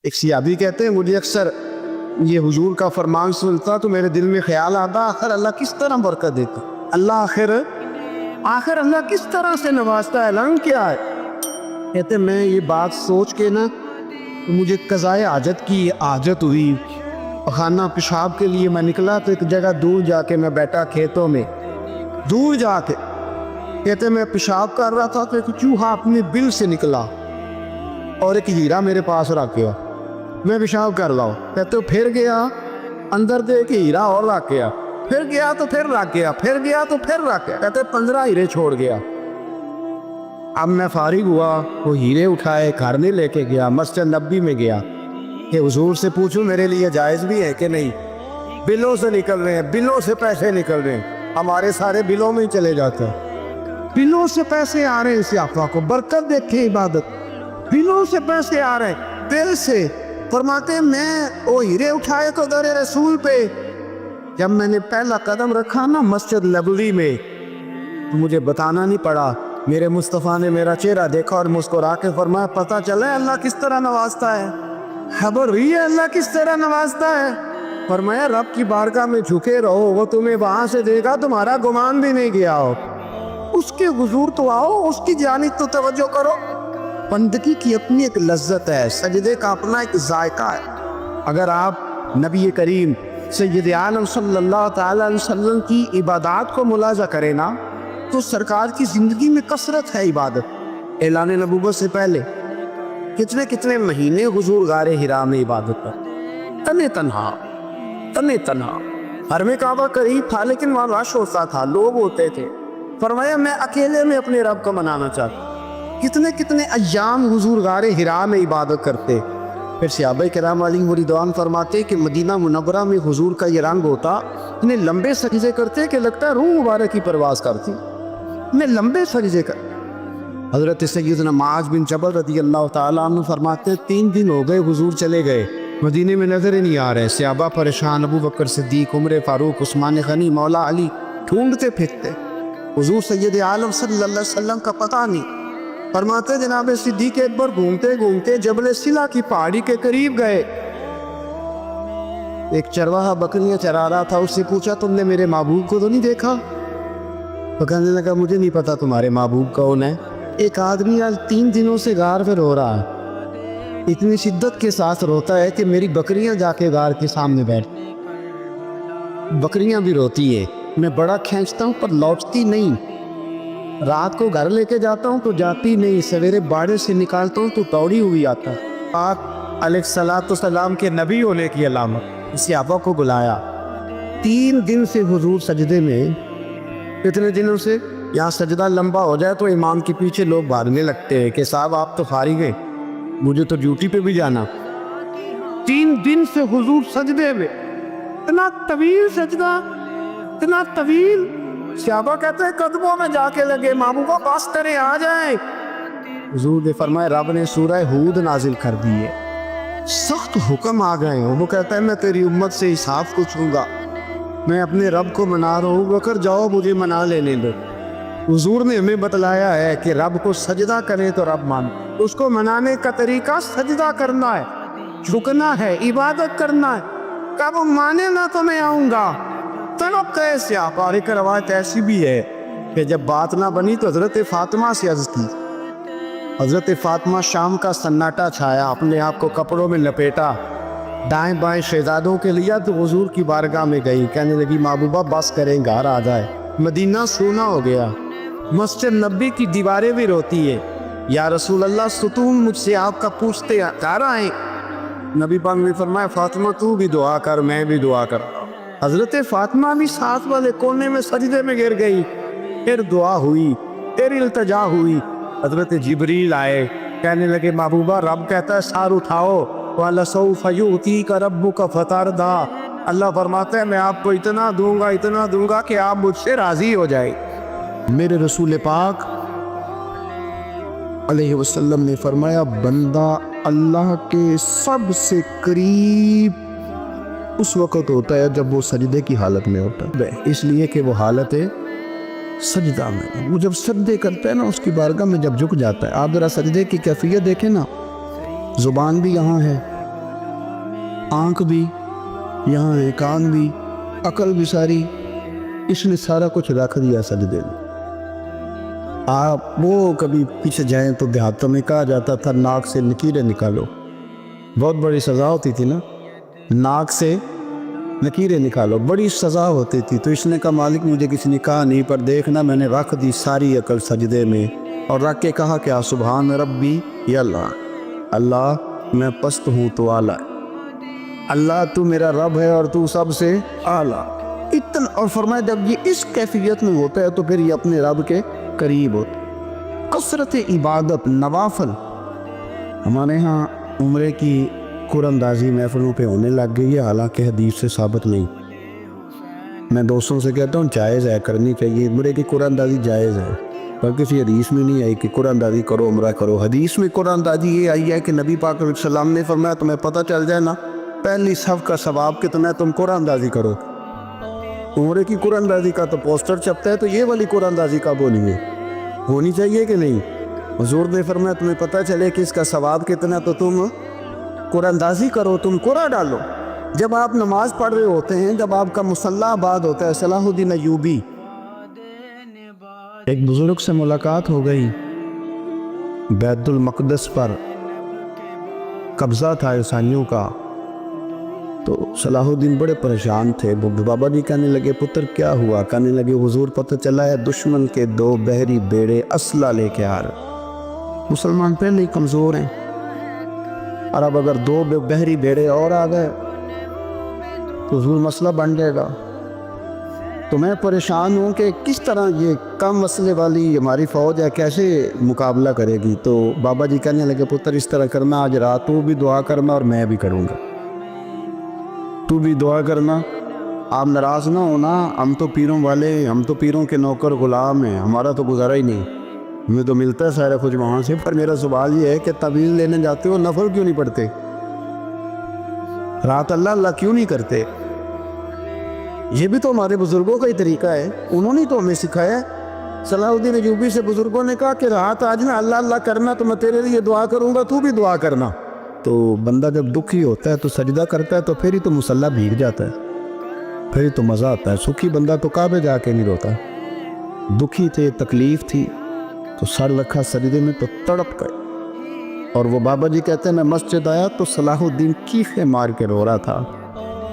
ایک صحابی کہتے ہیں مجھے اکثر یہ حضور کا فرمان سنتا تو میرے دل میں خیال آتا آخر اللہ کس طرح برکت دیتا، اللہ آخر اللہ کس طرح سے نوازتا ہے، اعلان کیا ہے؟ کہتے ہیں میں یہ بات سوچ کے نا مجھے قضائے حاجت کی حاجت ہوئی، خانہ پیشاب کے لیے میں نکلا تو ایک جگہ دور جا کے میں بیٹھا کھیتوں میں، دور جا کے کہتے ہیں میں پیشاب کر رہا تھا تو ایک چوہا اپنے بل سے نکلا اور ایک ہیرا میرے پاس رکھ گیا، میں پیشاب کر رہا ہوں، کہتے ہو پھر گیا اندر دے ایک ہیرا اور رکھ گیا، پھر گیا تو پھر رکھ گیا، پھر گیا تو پھر رکھ گیا، کہتے 15 ہیرے چھوڑ گیا۔ اب میں فارغ ہوا، وہ ہیرے اٹھائے گھر میں لے کے گیا، مسجد نبی میں گیا کہ حضور سے پوچھوں میرے لیے جائز بھی ہے کہ نہیں، بلوں سے نکل رہے ہیں، بلوں سے پیسے نکل رہے ہیں، ہمارے سارے بلوں میں ہی چلے جاتے ہیں، بلوں سے پیسے آ رہے ہیں، اس آقا کو برکت دیکھیں عبادت، بلوں سے پیسے آ رہے ہیں، دل سے فرماتے ہیں میں وہ ہیرے اٹھائے کو در رسول پہ جب میں نے پہلا قدم رکھا نا مسجد نبوی میں تو مجھے بتانا نہیں پڑا، میرے مصطفیٰ نے میرا چہرہ دیکھا اور مسکرا کے فرمایا پتہ چلا اللہ کس طرح نوازتا ہے، خبر ہوئی ہے اللہ کس طرح نوازتا ہے؟ فرمایا رب کی بارگاہ میں جھکے رہو، وہ تمہیں وہاں سے دے گا تمہارا گمان بھی نہیں گیا ہو، اس کے حضور تو آؤ، اس کی جانب تو توجہ کرو۔ بندگی کی اپنی ایک لذت ہے، سجدے کا اپنا ایک ذائقہ ہے۔ اگر آپ نبی کریم سید عالم صلی اللہ تعالی علیہ وسلم کی عبادات کو ملاحظہ کریں نا تو سرکار کی زندگی میں کثرت ہے عبادت۔ اعلان نبوت سے پہلے کتنے مہینے حضور غار حرا میں عبادت پر تنے تنہا، حرم کعبہ قریب تھا لیکن وہاں رش ہوتا تھا، لوگ ہوتے تھے، فرمایا میں اکیلے میں اپنے رب کو منانا چاہتا، کتنے ایام حضور غار حرا میں عبادت کرتے۔ پھر صحابہ کرام علیہم رضوان فرماتے کہ مدینہ منورہ میں حضور کا یہ رنگ ہوتا، اتنے لمبے سجدے کرتے کہ لگتا ہے روح مبارک کی پرواز کرتی، اتنے لمبے سجدے کرتے۔ حضرت سیدنا معاذ بن جبل رضی اللہ تعالیٰ عنہ فرماتے 3 دن ہو گئے حضور چلے گئے، مدینے میں نظر ہی نہیں آ رہے، صحابہ پریشان، ابو بکر صدیق، عمر فاروق، عثمان غنی، مولا علی ڈھونڈتے پھرتے، حضور سید عالم صلی اللہ علیہ وسلم کا پتہ نہیں۔ فرماتے جناب صدیق اکبر گھومتے جبل سلا کی پہاڑی کے قریب گئے، ایک چرواہا بکریاں چرا رہا تھا، اس سے پوچھا تم نے میرے محبوب کو تو نہیں دیکھا؟ تو کہنے لگا مجھے نہیں پتا تمہارے محبوب کون ہے۔ ایک آدمی آج 3 دنوں سے غار پہ رو رہا ہے، اتنی شدت کے ساتھ روتا ہے کہ میری بکریاں جا کے غار کے سامنے بیٹھ، بکریاں بھی روتی ہے، میں بڑا کھینچتا ہوں پر لوٹتی نہیں، رات کو گھر لے کے جاتا ہوں تو جاتی نہیں، سویرے باڑے سے نکالتا ہوں تو دوڑی ہوئی آتا۔ پاک علیہ السلام کے نبی ہونے کی علامت، صحابہ کو بلایا، 3 دن سے حضور سجدے میں، کتنے دنوں سے؟ یہاں سجدہ لمبا ہو جائے تو امام کے پیچھے لوگ بھاگنے لگتے ہیں کہ صاحب آپ تو فارغ ہیں، مجھے تو ڈیوٹی پہ بھی جانا۔ 3 دن سے حضور سجدے میں، اتنا طویل سجدہ، اتنا طویل، صحابہ کہتے ہیں قدموں میں جا کے لگے، محبوبہ بس کریں آ جائیں۔ حضور نے فرمایا رب نے سورہ ہود نازل کر دی ہے، سخت حکم آ گئے ہیں، وہ کہتا ہے میں تیری امت سے حساب پوچھوں گا، میں اپنے رب کو منا رہا ہوں، بکر جاؤ مجھے منا لینے دو۔ حضور نے ہمیں بتلایا ہے کہ رب کو سجدہ کریں تو رب مان، اس کو منانے کا طریقہ سجدہ کرنا ہے، جھکنا ہے، عبادت کرنا ہے، کب مانے نہ تو میں آؤں گا۔ طلب کیسے آپ؟ اور ایک روایت ایسی بھی ہے کہ جب بات نہ بنی تو حضرت فاطمہ سے عرض کی، حضرت فاطمہ شام کا سناٹا چھایا، اپنے آپ کو کپڑوں میں لپیٹا، دائیں بائیں شہزادوں کے لیا تو حضور کی بارگاہ میں گئی، کہنے لگی محبوبہ بس کریں گھر آ جائے، مدینہ سونا ہو گیا، مسجد نبی کی دیواریں بھی روتی ہے، یا رسول اللہ ستون مجھ سے آپ کا پوچھتے گھر آئیں۔ نبی پاک نے فرمایا فاطمہ تو بھی دعا کر، میں بھی دعا کر۔ حضرت فاطمہ بھی ساتھ والے کونے میں سجدے میں گر گئی، پھر دعا ہوئی، پھر التجا ہوئی، حضرت جبریل آئے، کہنے لگے محبوبہ رب کہتا ہے سار اٹھاؤ، وَلَسَوْفَ يُؤْتِيكَ رَبُّكَ فَتَرْضَىٰ، اللہ فرماتا ہے میں آپ کو اتنا دوں گا کہ آپ مجھ سے راضی ہو جائے۔ میرے رسول پاک علیہ وسلم نے فرمایا بندہ اللہ کے سب سے قریب اس وقت ہوتا ہے جب وہ سجدے کی حالت میں ہوتا ہے، اس لیے کہ وہ حالت ہے سجدہ میں، وہ جب سجدے کرتا ہے نا اس کی بارگاہ میں جب جھک جاتا ہے۔ آپ ذرا سجدے کی کیفیت دیکھیں نا، زبان بھی یہاں ہے، آنکھ بھی یہاں ہے، کان بھی، عقل بھی ساری، اس نے سارا کچھ رکھ دیا سجدے میں۔ آپ وہ کبھی پیچھے جائیں تو دیہاتوں میں کہا جاتا تھا ناک سے لکیریں نکالو، بہت بڑی سزا ہوتی تھی نا، ناک سے لکیریں نکالو، بڑی سزا ہوتی تھی۔ تو اس نے کہا مالک مجھے کسی نے کہا نہیں، پر دیکھنا میں نے رکھ دی ساری عقل سجدے میں، اور رکھ کے کہا کیا سبحان ربی یا اللہ، اللہ میں پست ہوں تو اعلیٰ، اللہ تو میرا رب ہے اور تو سب سے اعلیٰ اتنا۔ اور فرمایا جب یہ اس کیفیت میں ہوتا ہے تو پھر یہ اپنے رب کے قریب ہوتا ہے۔ کثرت عبادت، نوافل، ہمارے ہاں عمرے کی قراندازی محفلوں پہ ہونے لگ گئی ہے، حالانکہ حدیث سے ثابت نہیں۔ میں دوستوں سے کہتا ہوں جائز ہے، کرنی چاہیے، عمرے کی قراندازی جائز ہے، پر کسی حدیث میں نہیں آئی کہ قراندازی کرو عمرہ کرو۔ حدیث میں قراندازی یہ آئی ہے کہ نبی پاک علیہ السلام نے فرمایا تمہیں پتہ چل جائے نا پہلی صف کا ثواب کتنا ہے، تم قراندازی کرو۔ عمرے کی قراندازی کا تو پوسٹر چھپتا ہے، تو یہ والی قراندازی کب ہونی ہے؟ ہونی چاہیے کہ نہیں؟ حضور نے فرمایا تمہیں پتہ چلے کہ اس کا ثواب کتنا تو تم قراندازی کرو، تم قرآ ڈالو۔ جب آپ نماز پڑھ رہے ہوتے ہیں، جب آپ کا مصلی آباد ہوتا ہے، صلاح الدین ایوبی ایک بزرگ سے ملاقات ہو گئی، بیت المقدس پر قبضہ تھا عیسائیوں کا، تو صلاح الدین بڑے پریشان تھے۔ بابا جی کہنے لگے پتر کیا ہوا؟ کہنے لگے حضور پتہ چلا ہے دشمن کے 2 بحری بیڑے اسلحہ لے کے آ رہے، مسلمان پہلے ہی کمزور ہیں، اور اب اگر 2 بحری بیڑے اور آ گئے تو حضور مسئلہ بن جائے گا۔ تو میں پریشان ہوں کہ کس طرح یہ کم مسئلے والی ہماری فوج ہے کیسے مقابلہ کرے گی۔ تو بابا جی کہنے لگے پتر اس طرح کرنا، آج رات تو بھی دعا کرنا اور میں بھی کروں گا، تو بھی دعا کرنا، آپ ناراض نہ ہونا، ہم تو پیروں والے، ہم تو پیروں کے نوکر غلام ہیں، ہمارا تو گزارا ہی نہیں، ہمیں تو ملتا ہے سارا کچھ وہاں سے۔ پر میرا سوال یہ ہے کہ تعویذ لینے جاتے ہو نفل کیوں نہیں پڑھتے؟ رات اللہ اللہ کیوں نہیں کرتے؟ یہ بھی تو ہمارے بزرگوں کا ہی طریقہ ہے، انہوں نے تو ہمیں سکھایا ہے۔ صلاح الدین ایوبی سے بزرگوں نے کہا کہ رات آج نا اللہ اللہ کرنا، تو میں تیرے لیے دعا کروں گا، تو بھی دعا کرنا۔ تو بندہ جب دکھی ہوتا ہے تو سجدہ کرتا ہے، تو پھر ہی تو مصلی بھیگ جاتا ہے، پھر ہی تو مزہ آتا ہے۔ سکھی بندہ تو کعبے جا کے نہیں روتا، دکھی تھے، تکلیف تھی، تو سر رکھا سجدے میں تو تڑپ گئے۔ اور وہ بابا جی کہتے ہیں میں مسجد آیا تو صلاح الدین کیفے مار کے رو رہا تھا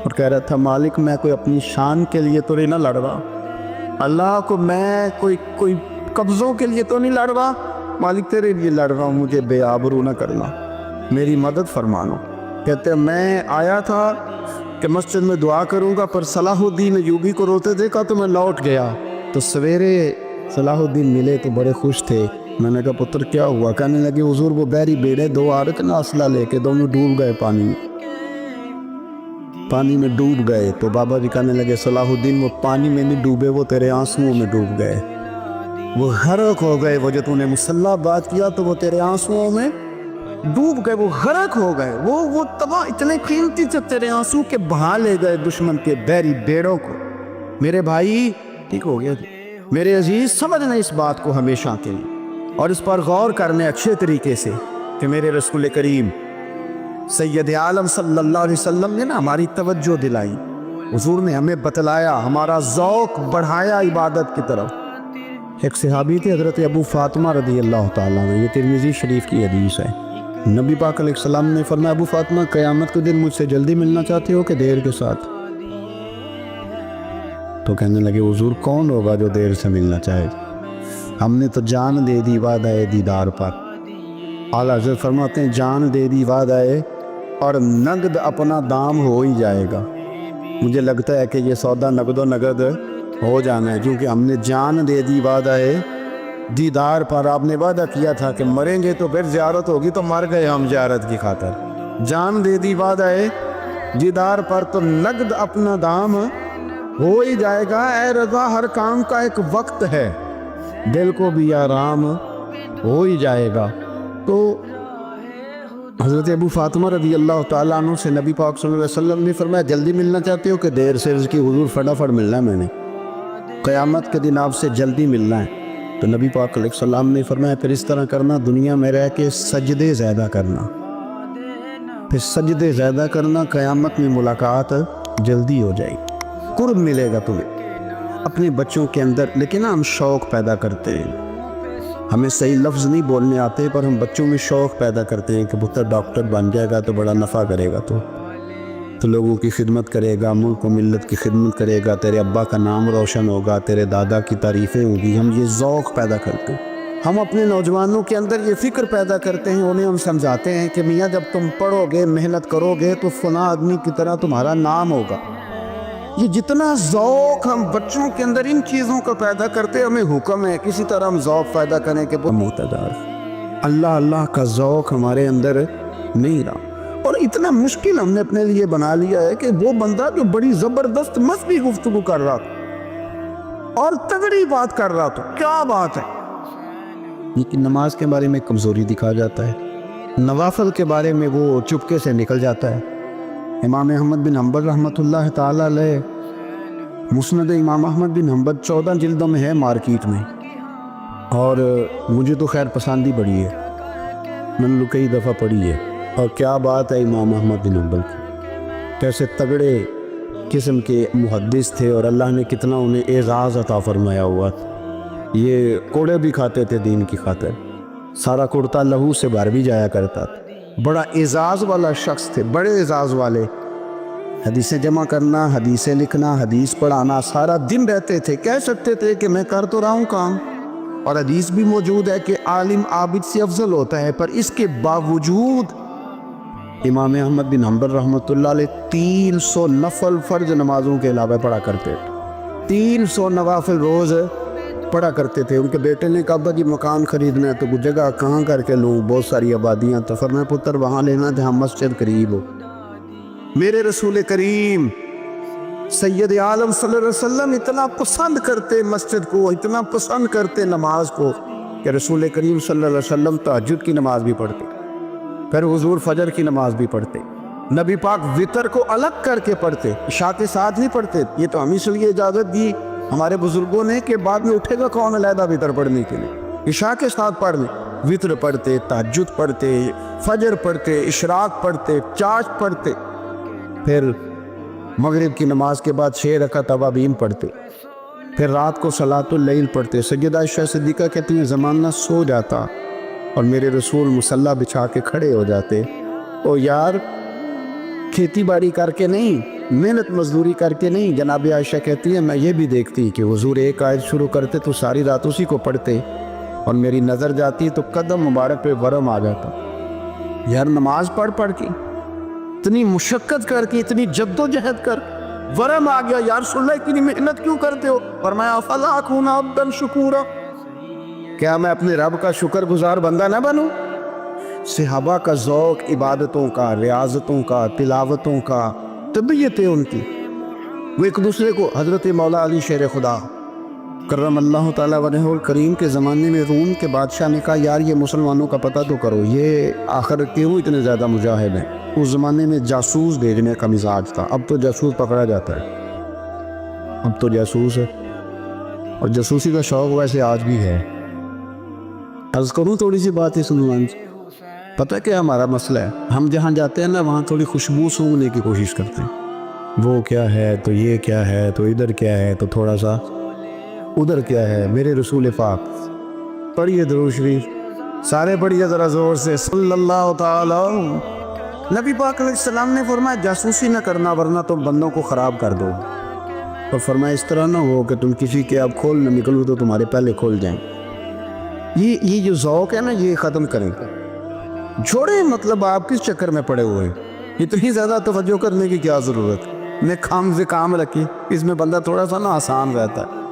اور کہہ رہا تھا مالک میں کوئی اپنی شان کے لیے تو نہیں نہ لڑ رہا، اللہ کو میں کوئی قبضوں کے لیے تو نہیں لڑ رہا، مالک تیرے لیے لڑ رہا ہوں، مجھے بے آبرو نہ کرنا، میری مدد فرمانو۔ کہتے ہیں میں آیا تھا کہ مسجد میں دعا کروں گا، پر صلاح الدین ایوبی کو روتے دیکھا تو میں لوٹ گیا۔ تو سویرے صلاح الدین ملے تو بڑے خوش تھے، میں نے کہا پتر کیا ہوا؟ کہنے لگے حضور وہ بحری بیڑے 2 آ رہے تھے نا اسلحہ لے کے، دونوں ڈوب گئے پانی میں ڈوب گئے۔ تو بابا جی کہنے لگے صلاح الدین وہ پانی میں نہیں ڈوبے، وہ تیرے آنسوؤں میں ڈوب گئے، وہ غرق ہو گئے، وہ جو تو نے مصلی بات کیا تو وہ تیرے آنسوؤں میں ڈوب گئے، وہ غرق ہو گئے، وہ تباہ، اتنے قیمتی جب تیرے آنسو کے بہا لے گئے دشمن کے بحری بیڑوں کو۔ میرے بھائی ٹھیک ہو گیا، میرے عزیز سمجھنا اس بات کو ہمیشہ کے لیے، اور اس پر غور کرنے اچھے طریقے سے کہ میرے رسول کریم سید عالم صلی اللہ علیہ وسلم نے نا ہماری توجہ دلائی، حضور نے ہمیں بتلایا، ہمارا ذوق بڑھایا عبادت کی طرف۔ ایک صحابی تھے حضرت ابو فاطمہ رضی اللہ تعالیٰ عنہ، یہ ترمذی شریف کی حدیث ہے۔ نبی پاک علیہ السلام نے فرمایا ابو فاطمہ قیامت کے دن مجھ سے جلدی ملنا چاہتے ہو کہ دیر کے ساتھ؟ تو کہنے لگے حضور کون ہوگا جو دیر سے ملنا چاہے، ہم نے تو جان دے دی وعدہ دیدار پر۔ اعلیٰ حضرت فرماتے ہیں جان دے دی وعدہ اور نقد اپنا دام ہو ہی جائے گا۔ مجھے لگتا ہے کہ یہ سودا نقد و نقد ہو جانا ہے، کیونکہ ہم نے جان دے دی وعدہ دیدار پر۔ آپ نے وعدہ کیا تھا کہ مریں گے تو پھر زیارت ہوگی، تو مر گئے ہم زیارت کی خاطر۔ جان دے دی وعدہ دیدار پر، تو نقد اپنا دام ہو ہی جائے گا۔ اے رضا ہر کام کا ایک وقت ہے، دل کو بھی آرام ہو ہی جائے گا۔ تو حضرت ابو فاطمہ رضی اللہ تعالیٰ عنہ سے نبی پاک صلی اللہ علیہ وسلم نے فرمایا جلدی ملنا چاہتے ہو کہ دیر سے؟ اس کی حضور فٹافٹ ملنا ہے، میں نے قیامت کے دن آپ سے جلدی ملنا ہے۔ تو نبی پاک علیہ السلام نے فرمایا پھر اس طرح کرنا، دنیا میں رہ کے سجدے زیادہ کرنا، پھر سجدے زیادہ کرنا، قیامت میں ملاقات جلدی ہو جائے گی، قرب ملے گا تمہیں اپنے بچوں کے اندر۔ لیکن ہم شوق پیدا کرتے ہیں، ہمیں صحیح لفظ نہیں بولنے آتے پر ہم بچوں میں شوق پیدا کرتے ہیں کہ پتر ڈاکٹر بن جائے گا تو بڑا نفع کرے گا، تو لوگوں کی خدمت کرے گا، ملک و ملت کی خدمت کرے گا، تیرے ابا کا نام روشن ہوگا، تیرے دادا کی تعریفیں ہوگی۔ ہم یہ ذوق پیدا کرتے ہیں، ہم اپنے نوجوانوں کے اندر یہ فکر پیدا کرتے ہیں، انہیں ہم سمجھاتے ہیں کہ میاں جب تم پڑھو گے، محنت کرو گے تو فلاں آدمی کی طرح تمہارا نام ہوگا۔ یہ جتنا ذوق ہم بچوں کے اندر ان چیزوں کا پیدا کرتے، ہمیں حکم ہے کسی طرح ہم ذوق پیدا کریں کہ وہ معتدار۔ اللہ اللہ کا ذوق ہمارے اندر نہیں رہا، اور اتنا مشکل ہم نے اپنے لیے بنا لیا ہے کہ وہ بندہ جو بڑی زبردست مذہبی گفتگو کر رہا تھا اور تگڑی بات کر رہا تھا، کیا بات ہے، لیکن نماز کے بارے میں کمزوری دکھا جاتا ہے، نوافل کے بارے میں وہ چپکے سے نکل جاتا ہے۔ امام احمد بن حنبل رحمۃ اللہ تعالی علیہ، مسند امام احمد بن حنبل 14 جلدوں میں ہے مارکیٹ میں، اور مجھے تو خیر پسند ہی بڑی ہے، میں نے کئی دفعہ پڑھی ہے۔ اور کیا بات ہے امام احمد بن حنبل کی، کیسے تگڑے قسم کے محدث تھے، اور اللہ نے کتنا انہیں اعزاز عطا فرمایا ہوا تھا۔ یہ کوڑے بھی کھاتے تھے دین کی خاطر، سارا کرتا لہو سے بھر بھی جایا کرتا تھا، بڑا اعزاز والا شخص تھے، بڑے اعزاز والے۔ حدیثیں جمع کرنا، حدیثیں لکھنا، حدیث پڑھانا، سارا دن رہتے تھے۔ کہہ سکتے تھے کہ میں کر تو رہا ہوں کام، اور حدیث بھی موجود ہے کہ عالم عابد سے افضل ہوتا ہے، پر اس کے باوجود امام احمد بن حنبل رحمۃ اللہ علیہ 300 نفل فرض نمازوں کے علاوہ پڑھا کرتے تھے، 300 نوافل روز پڑھا کرتے تھے۔ ان کے بیٹے نے کہا جی مکان خریدنا ہے تو وہ جگہ کہاں کر کے لوں، بہت ساری آبادیاں، تو فرمایا پتر وہاں لینا جہاں مسجد قریب ہو۔ میرے رسول کریم سید عالم صلی اللہ علیہ وسلم اتنا پسند کرتے مسجد کو، اتنا پسند کرتے نماز کو، کہ رسول کریم صلی اللہ علیہ وسلم تہجد کی نماز بھی پڑھتے، پھر حضور فجر کی نماز بھی پڑھتے، نبی پاک وتر کو الگ کر کے پڑھتے، عشاء کے ساتھ نہیں پڑھتے۔ یہ تو ہم اس لیے اجازت دی ہمارے بزرگوں نے کہ بعد میں اٹھے گا کون علیحدہ وتر پڑھنے کے لیے، عشاء کے ساتھ پڑھ لیں۔ وتر پڑھتے، تہجد پڑھتے، فجر پڑھتے، اشراق پڑھتے، چاشت پڑھتے، پھر مغرب کی نماز کے بعد 6 رکعت اوابین پڑھتے، پھر رات کو صلاۃ اللیل پڑھتے۔ سیدہ عائشہ صدیقہ کہتی ہیں زمانہ سو جاتا اور میرے رسول مصلی بچھا کے کھڑے ہو جاتے، او یار کھیتی باڑی کر کے نہیں، محنت مزدوری کر کے نہیں۔ جناب عائشہ کہتی ہے میں یہ بھی دیکھتی کہ حضور ایک آیت شروع کرتے تو ساری رات اسی کو پڑھتے، اور میری نظر جاتی تو قدم مبارک پہ ورم آ جاتا۔ یار نماز پڑھ کے اتنی مشقت کر کے، اتنی جد و جہد کر ورم آ گیا، یا رسول اللہ اتنی محنت کیوں کرتے ہو؟ فرمایا افلا اکون عبدا شکورا، کیا میں اپنے رب کا شکر گزار بندہ نہ بنوں؟ صحابہ کا ذوق عبادتوں کا، ریاضتوں کا، تلاوتوں کا، طبیعت ہے ان کی، وہ ایک دوسرے کو، حضرت مولا علی شیر خدا کرم اللہ تعالیٰ وجہہ الکریم کے زمانے میں روم کے بادشاہ نے کہا یار یہ مسلمانوں کا پتہ تو کرو، یہ آخر کیوں اتنے زیادہ مجاہد ہیں؟ اس زمانے میں جاسوس بھیجنے کا مزاج تھا، اب تو جاسوس پکڑا جاتا ہے، اب تو جاسوس ہے، اور جاسوسی کا شوق ویسے آج بھی ہے۔ عرض کروں تھوڑی سی بات ہے سنوان سے، پتہ کیا ہمارا مسئلہ ہے؟ ہم جہاں جاتے ہیں نا وہاں تھوڑی خوشبو سونگنے کی کوشش کرتے ہیں، وہ کیا ہے تو یہ کیا ہے تو ادھر کیا ہے تو تھوڑا سا ادھر کیا ہے۔ میرے رسول پاک پڑھیے درود شریف، سارے پڑھیے ذرا زور سے، صلی اللہ تعالی۔ نبی پاک علیہ السلام نے فرمایا جاسوسی نہ کرنا ورنہ تم بندوں کو خراب کر دو، اور فرمایا اس طرح نہ ہو کہ تم کسی کے اب کھول نہ نکلو تو تمہارے پہلے کھول جائیں۔ یہ جو ذوق ہے نا یہ ختم کریں، چھوڑیں، مطلب آپ کس چکر میں پڑے ہوئے ہیں؟ اتنی زیادہ توجہ کرنے کی کیا ضرورت؟ نے کام سے کام رکھی، اس میں بندہ تھوڑا سا نا آسان رہتا ہے۔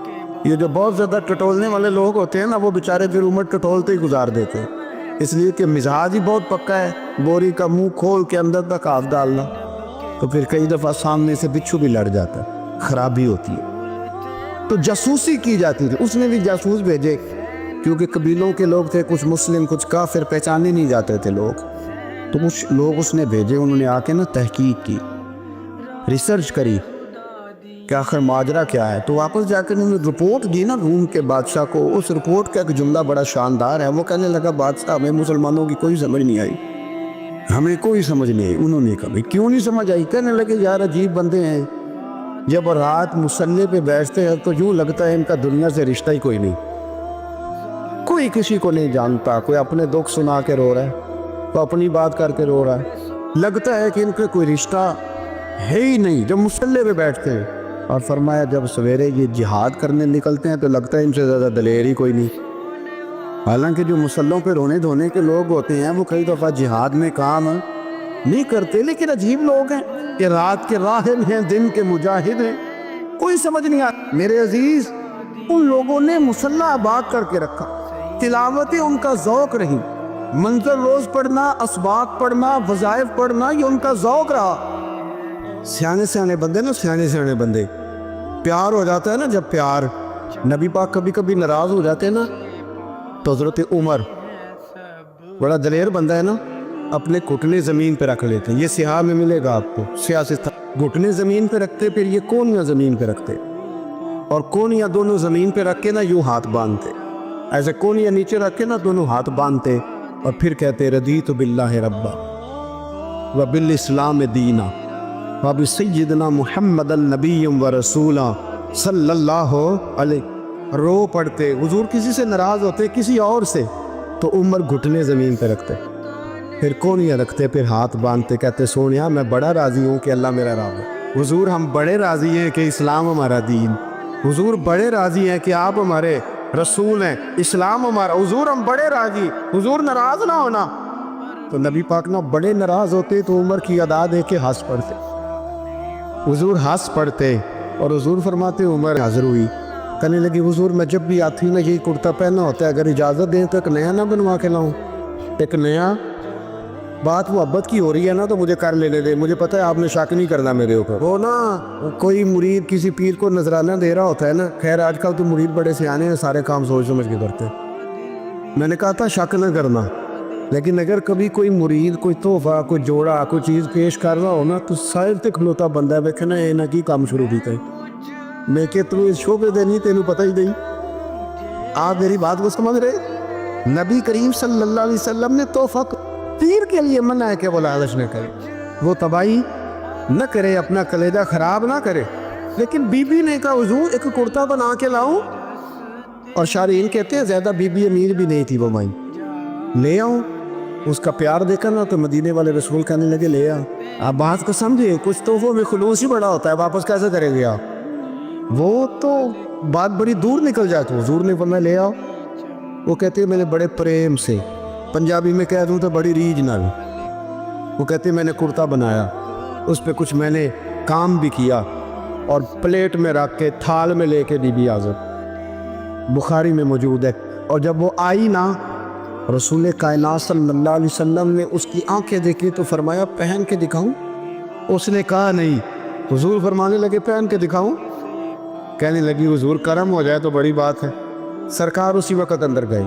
یہ جو بہت زیادہ ٹٹولنے والے لوگ ہوتے ہیں نا وہ بیچارے پھر عمر ٹٹولتے ہی گزار دیتے ہیں، اس لیے کہ مزاج ہی بہت پکا ہے، بوری کا منہ کھول کے اندر تک ہاتھ ڈالنا، تو پھر کئی دفعہ سامنے سے بچھو بھی لڑ جاتا ہے، خرابی ہوتی ہے۔ تو جاسوسی کی جاتی تھی، اس نے بھی جاسوس بھیجے، کیونکہ قبیلوں کے لوگ تھے، کچھ مسلم کچھ کافر، پہچانے نہیں جاتے تھے لوگ، تو کچھ لوگ اس نے بھیجے، انہوں نے آ کے نا تحقیق کی، ریسرچ کری کہ آخر ماجرا کیا ہے، تو واپس جا کے انہوں نے رپورٹ دی نا روم کے بادشاہ کو۔ اس رپورٹ کا ایک جملہ بڑا شاندار ہے، وہ کہنے لگا بادشاہ ہمیں مسلمانوں کی کوئی سمجھ نہیں آئی، ہمیں کوئی سمجھ نہیں آئی. انہوں نے کہا کیوں نہیں سمجھ آئی؟ کہنے لگے یار عجیب بندے ہیں، جب رات مصلی پہ بیٹھتے ہیں تو یوں لگتا ہے ان کا دنیا سے رشتہ ہی کوئی نہیں، کوئی کسی کو نہیں جانتا، کوئی اپنے دکھ سنا کے رو رہا ہے، کوئی اپنی بات کر کے رو رہا ہے، لگتا ہے کہ ان کا کوئی رشتہ ہے ہی نہیں جب مصلی پہ بیٹھتے ہیں. اور فرمایا جب سویرے یہ جہاد کرنے نکلتے ہیں تو لگتا ہے ان سے زیادہ دلیر ہی کوئی نہیں. حالانکہ جو مصلوں پہ رونے دھونے کے لوگ ہوتے ہیں وہ کئی دفعہ جہاد میں کام نہیں کرتے، لیکن عجیب لوگ ہیں کہ رات کے راہب ہیں، دن کے مجاہد ہیں، کوئی سمجھ نہیں آتا. میرے عزیز، ان لوگوں نے مصلی آباد کر کے رکھا، تلاوتیں ان کا ذوق رہی، منظر روز پڑھنا، اسباق پڑھنا، وظائف پڑھنا، یہ ان کا ذوق رہا. سیانے سیانے بندے نا، سیانے سیانے بندے، پیار ہو جاتا ہے نا، جب پیار، نبی پاک کبھی کبھی ناراض ہو جاتے ہیں نا تو حضرت عمر بڑا دلیر بندہ ہے نا، اپنے گھٹنے زمین پہ رکھ لیتے ہیں. یہ سیاہ میں ملے گا آپ کو، سیاست گھٹنے زمین پہ رکھتے، پھر یہ کونیاں زمین پہ رکھتے، اور کونیاں دونوں زمین پہ رکھ کے نا یوں ہاتھ باندھتے، ایسے کونیاں نیچے رکھ کے نا دونوں ہاتھ باندھتے، اور پھر کہتے رضیت باللہ ربا وبالاسلام دینا وبسیدنا محمد النبی ورسولا صلی اللہ علیہ. رو پڑھتے. حضور کسی سے ناراض ہوتے، کسی اور سے، تو عمر گھٹنے زمین پہ رکھتے، پھر کونیاں رکھتے، پھر ہاتھ باندھتے، کہتے سونیا میں بڑا راضی ہوں کہ اللہ میرا راضی ہے. حضور ہم بڑے راضی ہیں کہ اسلام ہمارا دین، حضور بڑے راضی ہیں کہ آپ ہمارے رسول ہیں، اسلام ہمارا، حضور ہم بڑے راضی، حضور ناراض نہ ہونا. تو نبی پاک نہ بڑے ناراض ہوتے تو عمر کی ادا دے کے ہنس پڑتے، حضور ہنس پڑتے، اور حضور فرماتے عمر حاضر ہوئی، کہنے لگی حضور میں جب بھی آتی نا یہی کرتا پہننا ہوتا ہے، اگر اجازت دیں تو ایک نیا نہ بنوا کے لاؤں، ایک نیا. بات محبت کی ہو رہی ہے نا تو مجھے کر لینے دے، مجھے پتہ ہے آپ نے شک نہیں کرنا میرے اوپر. وہ نا کوئی مرید کسی پیر کو نذرانہ دے رہا ہوتا ہے نا، خیر آج کل تو مرید بڑے سیانے ہیں، سارے کام سوچ سمجھ کے کرتے. میں نے کہا تھا شک نہ کرنا، لیکن اگر کبھی کوئی مرید کوئی تحفہ، کوئی جوڑا، کوئی چیز پیش کر رہا ہو نا تو سائڈ تے کھلوتا بندہ ہے، ویکھنا یہ نہ کی کام شروع کیتا ہے. میں کہ تو اس شعبے دے نہیں، تینوں پتہ ہی نہیں. آپ میری بات کو سمجھ رہے؟ نبی کریم صلی اللہ علیہ وسلم نے تحفہ پیر کے لیے منع ہے کہ وہ لالچ نہ کرے، وہ تباہی نہ کرے، اپنا کلیجہ خراب نہ کرے. لیکن بی بی نے کہا حضور ایک کرتا بنا کے لاؤں، اور شارحین کہتے ہیں زیادہ بی بی امیر بھی نہیں تھی وہ مائیں، لے آؤں. اس کا پیار دیکھا نا تو مدینے والے رسول کہنے لگے لے آؤ. آپ بات کو سمجھے، کچھ تحفوں میں خلوص ہی بڑا ہوتا ہے، واپس کیسے کرے گے آپ؟ وہ تو بات بڑی دور نکل جاتی. حضور نے فرمایا لے آؤ. وہ کہتے ہیں میں نے بڑے پریم سے، پنجابی میں کہہ دوں تو بڑی ریج نال، وہ کہتے ہیں میں نے کرتا بنایا، اس پہ کچھ میں نے کام بھی کیا، اور پلیٹ میں رکھ کے تھال میں لے کے بی بی اعظم، بخاری میں موجود ہے. اور جب وہ آئی نا، رسول کائنات صلی اللہ علیہ وسلم نے اس کی آنکھیں دیکھی تو فرمایا پہن کے دکھاؤں؟ اس نے کہا نہیں. حضور فرمانے لگے پہن کے دکھاؤں؟ کہنے لگی حضور کرم ہو جائے تو بڑی بات ہے. سرکار اسی وقت اندر گئے،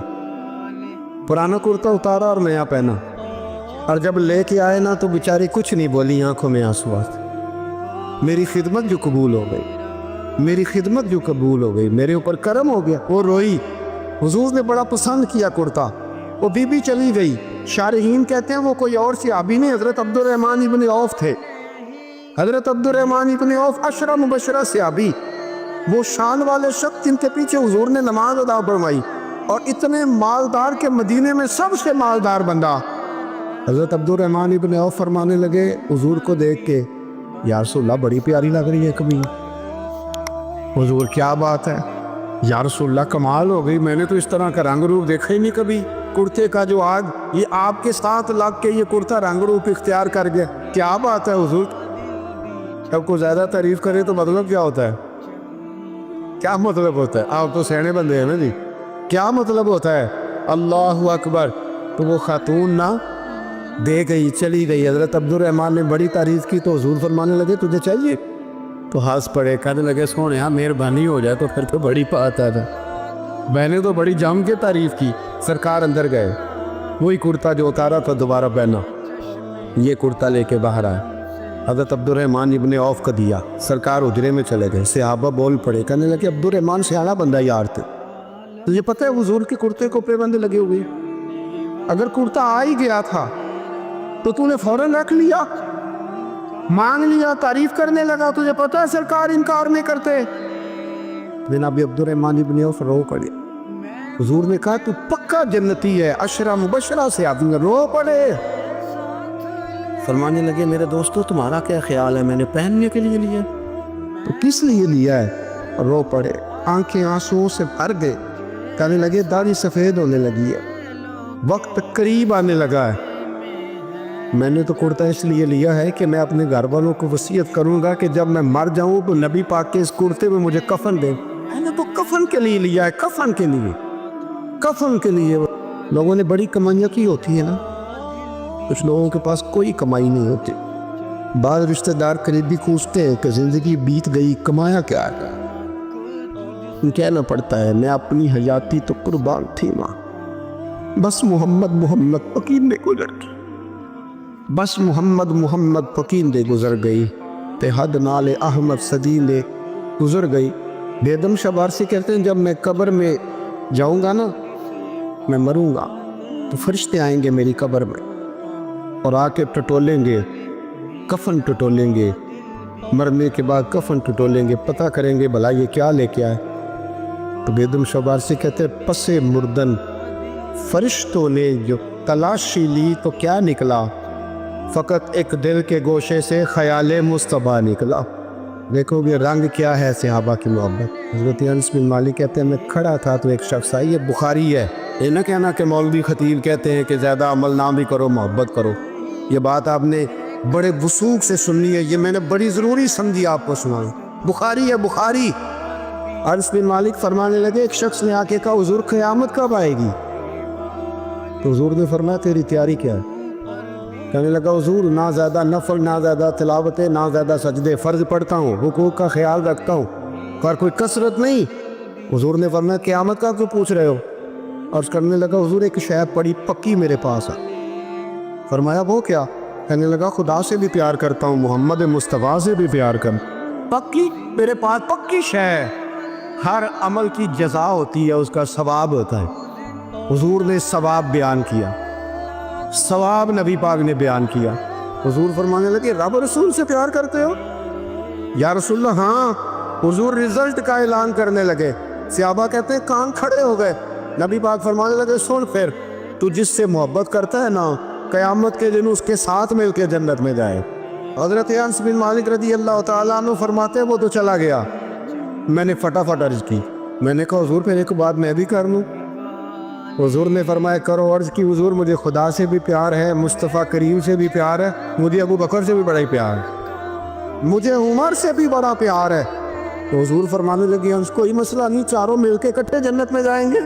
پرانا کرتا اتارا اور نیا پہنا، اور جب لے کے آئے نا تو بیچاری کچھ نہیں بولی، آنکھوں میں آنسو آتے. میری خدمت جو قبول ہو گئی، میری خدمت جو قبول ہو گئی، میرے اوپر کرم ہو گیا. وہ روئی، حضور نے بڑا پسند کیا کرتا. وہ بی بی چلی گئی. شارحین کہتے ہیں وہ کوئی اور صحابی نہیں، حضرت عبد الرحمن ابن عوف تھے. حضرت عبد الرحمن ابن عوف عشرہ مبشرہ صحابی، وہ شان والے شخص جن کے پیچھے حضور نے نماز ادا فرمائی، اور اتنے مالدار کے مدینے میں سب سے مالدار بندہ. حضرت عبد الرحمن ابن عوف فرمانے لگے حضور کو دیکھ کے یا رسول اللہ بڑی پیاری لگ رہی ہے. کبھی حضور کیا بات ہے یا رسول اللہ، کمال ہو گئی، میں نے تو اس طرح کا رنگ روپ دیکھا ہی نہیں کبھی. کرتے کا جو آج یہ آپ کے ساتھ لگ کے یہ کرتا رنگ روپ اختیار کر گیا، کیا بات ہے حضور. سب کو زیادہ تعریف کرے تو مطلب کیا ہوتا ہے؟ کیا مطلب ہوتا ہے؟ آپ تو سیانے بندے ہیں نا جی، کیا مطلب ہوتا ہے؟ اللہ اکبر. تو وہ خاتون نہ دے گئی، چلی گئی. حضرت عبد الرحمن نے بڑی تعریف کی تو حضور فرمانے لگے تجھے چاہیے؟ تو ہنس پڑے، کہنے لگے سونے ہاں مہربانی ہو جائے تو پھر تو بڑی بات ہے. میں نے تو بڑی جم کے تعریف کی. سرکار اندر گئے، وہی کرتا جو اتارا تھا دوبارہ پہنا، یہ کرتا لے کے باہر آیا، حضرت عبد الرحمن ابن عوف کا دیا. سرکار حجرے میں چلے گئے. صحابہ بول پڑے، کہنے لگے عبد الرحمن سیانا بندہ یار تھے، تجھے پتہ ہے حضور کے کرتے کو پابند لگے ہوئے، اگر کرتا آ ہی گیا تھا تو تو نے فوراً رکھ لیا, مانگ لیا, تعریف کرنے لگا, تجھے پتا ہے سرکار انکار نہیں کرتے. جناب عبد الرحمن ابن عوف رو پڑے. حضور نے کہا تو پکا جنتی ہے, عشرہ مبشرہ سے آدمی رو پڑے. فرمانے لگے میرے دوستو تمہارا کیا خیال ہے, میں نے پہننے کے لیے لیا. تو کس لیے لیا ہے؟ رو پڑے, آنکھیں آنسوؤں سے بھر گئے. کہنے لگے داڑھی سفید ہونے لگی ہے, وقت قریب آنے لگا ہے. میں نے تو کرتا اس لیے لیا ہے کہ میں اپنے گھر والوں کو وصیت کروں گا کہ جب میں مر جاؤں تو نبی پاک کے اس کرتے میں مجھے کفن دیں. میں نے تو کفن کے لیے لیا ہے, کفن کے لیے, کفن کے لیے. لوگوں نے بڑی کمائیاں کی ہوتی ہے نا, کچھ لوگوں کے پاس کوئی کمائی نہیں ہوتی. بعض رشتہ دار قریبی پوچھتے ہیں کہ زندگی بیت گئی, کمایا کیا ہے؟ کہنا پڑتا ہے میں اپنی حیاتی تو قربان تھی ماں, بس محمد محمد پکین دے گزر گئی, بس محمد محمد پکین دے گزر گئی, تے حد نال احمد صدی دے گزر گئی. بیدم شبارسی کہتے ہیں جب میں قبر میں جاؤں گا نا, میں مروں گا تو فرشتے آئیں گے میری قبر میں اور آ کے ٹٹولیں گے, کفن ٹٹولیں گے, مرنے کے بعد کفن ٹٹولیں گے, پتہ کریں گے بھلا یہ کیا لے کے آئے. تو بیدم شبارسی کہتے ہیں پسے مردن فرشتوں نے جو تلاشی لی تو کیا نکلا, فقط ایک دل کے گوشے سے خیال مصطفیٰ نکلا. دیکھو گے رنگ کیا ہے صحابہ کی محبت. حضرت انس بن مالک کہتے ہیں میں کھڑا تھا تو ایک شخص آئی, یہ بخاری ہے, یہ نہ کہنا کہ مولوی خطیب کہتے ہیں کہ زیادہ عمل نہ بھی کرو محبت کرو. یہ بات آپ نے بڑے وثوق سے سننی ہے, یہ میں نے بڑی ضروری سمجھی آپ کو سناؤں. بخاری ہے, بخاری. انس بن مالک فرمانے لگے ایک شخص نے آ کے کہا حضور قیامت کب آئے گی؟ تو حضور نے فرمایا تیری تیاری کیا ہے؟ کہنے لگا حضور نہ زیادہ نفل, نہ زیادہ تلاوتیں, نہ زیادہ سجدے, فرض پڑھتا ہوں, حقوق کا خیال رکھتا ہوں, اور کوئی کثرت نہیں. حضور نے فرمایا قیامت کا کیوں پوچھ رہے ہو؟ اور کرنے لگا حضور ایک شے بڑی پکی میرے پاس ہے. فرمایا وہ کیا؟ کہنے لگا خدا سے بھی پیار کرتا ہوں, محمد مصطفیٰ سے بھی پیار کرتا ہوں. پکی میرے پاس پکی شے ہے. ہر عمل کی جزا ہوتی ہے, اس کا ثواب ہوتا ہے. حضور نے ثواب بیان کیا, ثواب نبی پاک نے بیان کیا. حضور فرمانے لگے رب رسول سے پیار کرتے ہو؟ یا رسول اللہ ہاں. حضور رزلٹ کا اعلان کرنے لگے. صحابہ کہتے ہیں کان کھڑے ہو گئے. نبی پاک فرمانے لگے سن پھر, تو جس سے محبت کرتا ہے نا, قیامت کے دن اس کے ساتھ مل کے جنت میں جائے. حضرت انس بن مالک رضی اللہ تعالیٰ عنہ فرماتے ہیں وہ تو چلا گیا, میں نے فٹافٹ عرض کی. میں نے کہا حضور پھر ایک بات میں بھی کر لوں. حضور نے فرمایا کرو. عرض کی حضور مجھے خدا سے بھی پیار ہے, مصطفیٰ کریم سے بھی پیار ہے, مجھے ابو بکر سے بھی بڑا ہی پیار ہے, مجھے عمر سے بھی بڑا پیار ہے. تو حضور فرمانے لگے انس کوئی مسئلہ نہیں, چاروں مل کے اکٹھے جنت میں جائیں گے,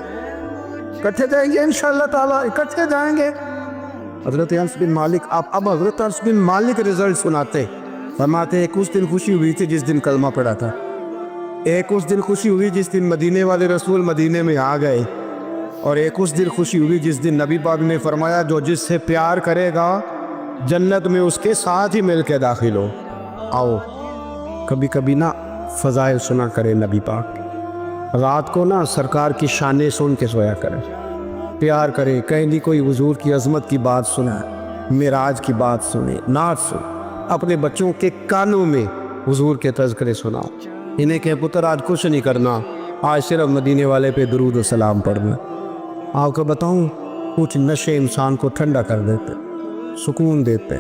اکٹھے جائیں گے انشاءاللہ تعالیٰ, اکٹھے جائیں گے. حضرت انس بن مالک اب حضرت انس بن مالک رزلٹ سناتے. فرماتے ایک اس دن خوشی ہوئی تھی جس دن کلمہ پڑھا تھا, ایک اس دن خوشی ہوئی جس دن مدینے والے رسول مدینے میں آ گئے, اور ایک اس دن خوشی ہوئی جس دن نبی پاک نے فرمایا جو جس سے پیار کرے گا جنت میں اس کے ساتھ ہی مل کے داخل ہو. آؤ کبھی کبھی نا فضائل سنا کرے نبی پاک, رات کو نا سرکار کی شانیں سن کے سویا کرے, پیار کرے. کہیں بھی کوئی حضور کی عظمت کی بات سنا, معراج کی بات سنے, نعت سن, اپنے بچوں کے کانوں میں حضور کے تذکرے سناؤ. انہیں کہ پتر آج کچھ نہیں کرنا, آج صرف مدینے والے پہ درود و سلام پڑھنا. آپ کو بتاؤں کچھ نشے انسان کو ٹھنڈا کر دیتے, سکون دیتے,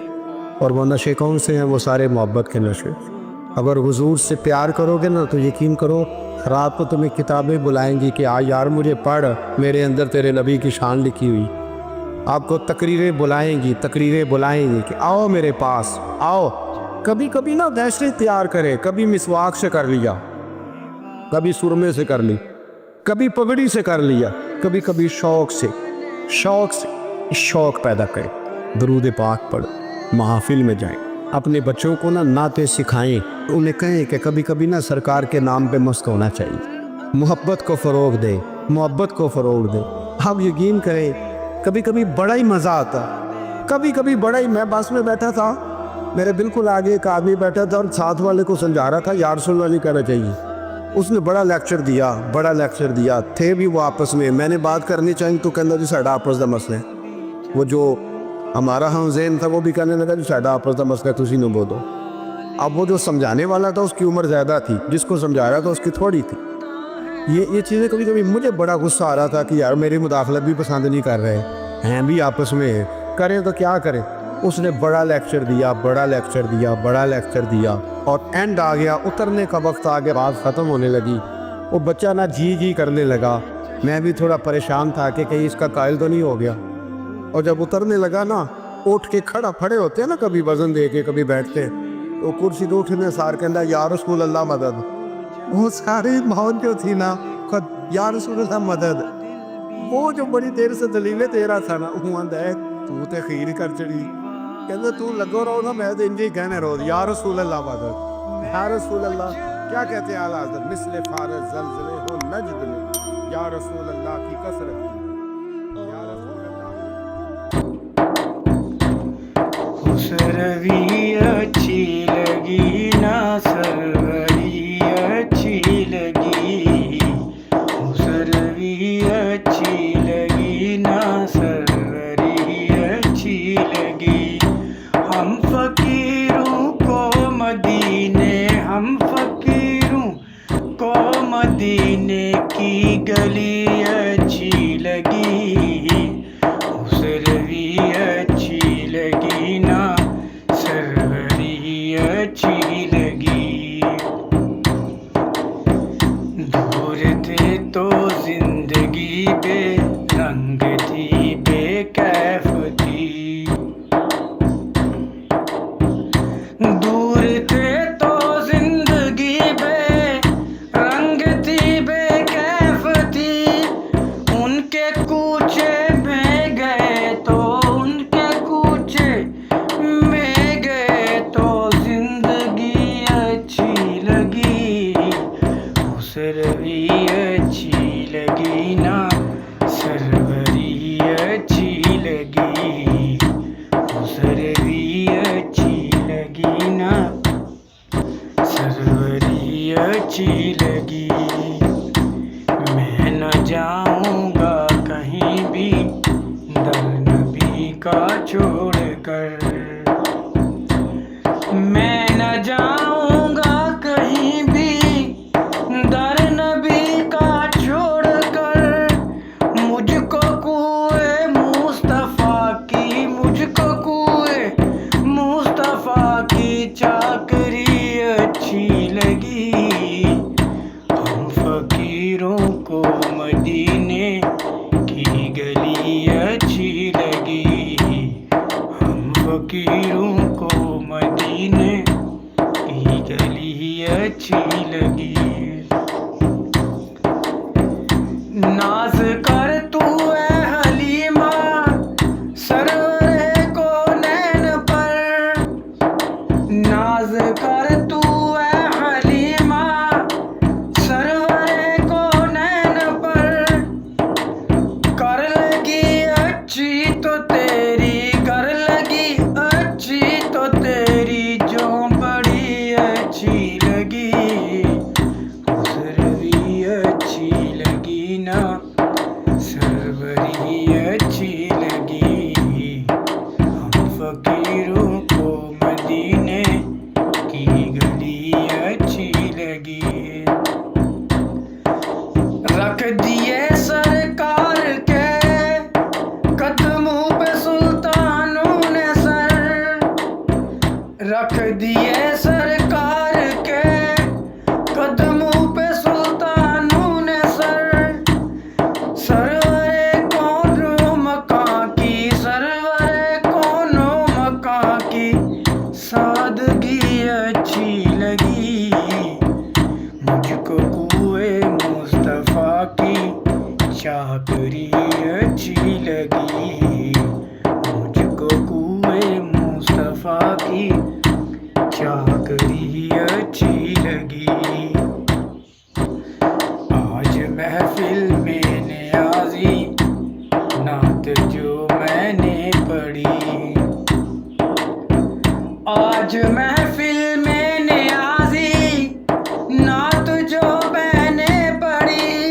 اور وہ نشے کون سے ہیں؟ وہ سارے محبت کے نشے. اگر حضور سے پیار کرو گے نا تو یقین کرو رات کو تمہیں کتابیں بلائیں گی کہ یار مجھے پڑھ, میرے اندر تیرے نبی کی شان لکھی ہوئی. آپ کو تقریریں بلائیں گی, تقریریں بلائیں گی کہ آؤ میرے پاس آؤ. کبھی کبھی نا دہشت تیار کرے, کبھی مسواک سے کر لیا, کبھی سرمے سے کر لی, کبھی پگڑی سے کر لیا, کبھی کبھی شوق سے شوق پیدا کرے. درود پاک پڑھ, محافل میں جائیں, اپنے بچوں کو نا نعتیں سکھائیں, انہیں کہیں کہ کبھی کبھی نا سرکار کے نام پہ مست ہونا چاہیے. محبت کو فروغ دے, محبت کو فروغ دے. آپ یقین کریں کبھی کبھی بڑا ہی مزہ آتا, کبھی کبھی بڑا ہی. میں بس میں بیٹھا تھا, میرے بالکل آگے ایک آدمی بیٹھا تھا اور ساتھ والے کو سمجھا رہا تھا یا رسول اللہ نہیں کہنا چاہیے. اس نے بڑا لیکچر دیا, تھے بھی وہ آپس میں. میں نے بات کرنی چاہیے تو کہنا جی ساڑھا آپس دا مسئلہ ہے. وہ جو ہمارا ہم ذہن تھا وہ بھی کہنے لگا جو شاید آپس کا مسئلہ تسی نو بولو. اب وہ جو سمجھانے والا تھا اس کی عمر زیادہ تھی، جس کو سمجھا رہا تھا اس کی تھوڑی تھی. یہ چیزیں کبھی کبھی مجھے بڑا غصہ آ رہا تھا کہ یار میری مداخلت بھی پسند نہیں کر رہے ہیں بھی آپس میں، کریں تو کیا کریں. اس نے بڑا لیکچر دیا، بڑا لیکچر دیا، بڑا لیکچر دیا، اور اینڈ آ گیا، اترنے کا وقت آ گیا، بات ختم ہونے لگی. وہ بچہ نہ جی کرنے لگا. میں بھی تھوڑا پریشان تھا کہ کہیں اس کا قائل تو نہیں ہو گیا. اور جب اترنے لگا نا، اٹھ کے کھڑے ہوتے ہیں نا، کبھی وزن دے کے کبھی بیٹھتے، تو کرسی تو اٹھنے سار کہندا یا رسول اللہ مدد. وہ ساری ماحول جو تھی نا، یا رسول اللہ مدد، وہ جو بڑی دیر سے دلیلیں دے رہا تھا نا، وہ آندا ہے تو تے خیر کر چڑی. کہندا تو لگو رہو نا، میں تو انجے ہی کہنے رہو یا رسول اللہ مدد، یا رسول اللہ. کیا کہتے ہیں اعلیٰ حضرت؟ مثل فارس زلزلے ہو نجد میں، یا رسول اللہ کی کثرت کی، یا رسول اللہ. سروی اچھی لگی نا، سروری اچھی لگی، سروی اچھی لگی نا، سروری اچھی لگی. ہم فقیروں کو مدینے، ہم فقیروں کو مدینے کی گلی اچھی لگی، سروی اچھی لگی نا، سروری اچھی لگی. دور تھے تو زندگی بے رنگ تھی، بے کیف تھی. دور تھے تو زندگی بے رنگ تھی، بے کیف تھی. ان کے کوچے میں گئے تو، ان کے کوچے میں گئے تو زندگی اچھی لگی، سروی اچھی لگی نا، سروری اچھی لگی، سروی اچھی لگی نا، سروری اچھی لگی. میں نہ جاؤں گا کہیں بھی در نبی کا چھوڑ کر، میں نہ جاؤں گا کہیں بھی در نبی کا چھوڑ کر. مجھ کو کوئے مصطفیٰ کی، مجھ کو کوئے مصطفیٰ کی چاکری اچھی لگی. ہم فقیروں کو مدینے کی گلی اچھی لگی، ہم فقیروں کو مدینے کی گلی اچھی لگی. ناز کر تو اے حلیمہ سرور کونین پر، ناز کر تو اے حلیمہ سرور کونین پر. کر لگی اچھی تو تیری، کر لگی اچھی تو تیری جو بڑی اچھی لگی، سروی اچھی لگی نا، سروری اچھی لگی. ہم فقیروں کو مدینے کی گلی اچھی لگی. رکھ دیے سرکار کے قدموں پہ سلطانوں نے سر، رکھ دیے سرکار کے قدموں پہ سلطانوں نے سر. سرور کون مکان کی، سرور کون مکان کی سادگی اچھی لگی. مجھ کو کوئے مصطفیٰ کی چاکری اچھی لگی، مجھ کو کوئے مصطفیٰ کی چاکری اچھی لگی. آج محفل میں نیازی نعت جو میں نے پڑھی، آج محفل میں نیازی نعت جو میں نے پڑھی.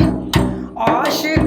عاشق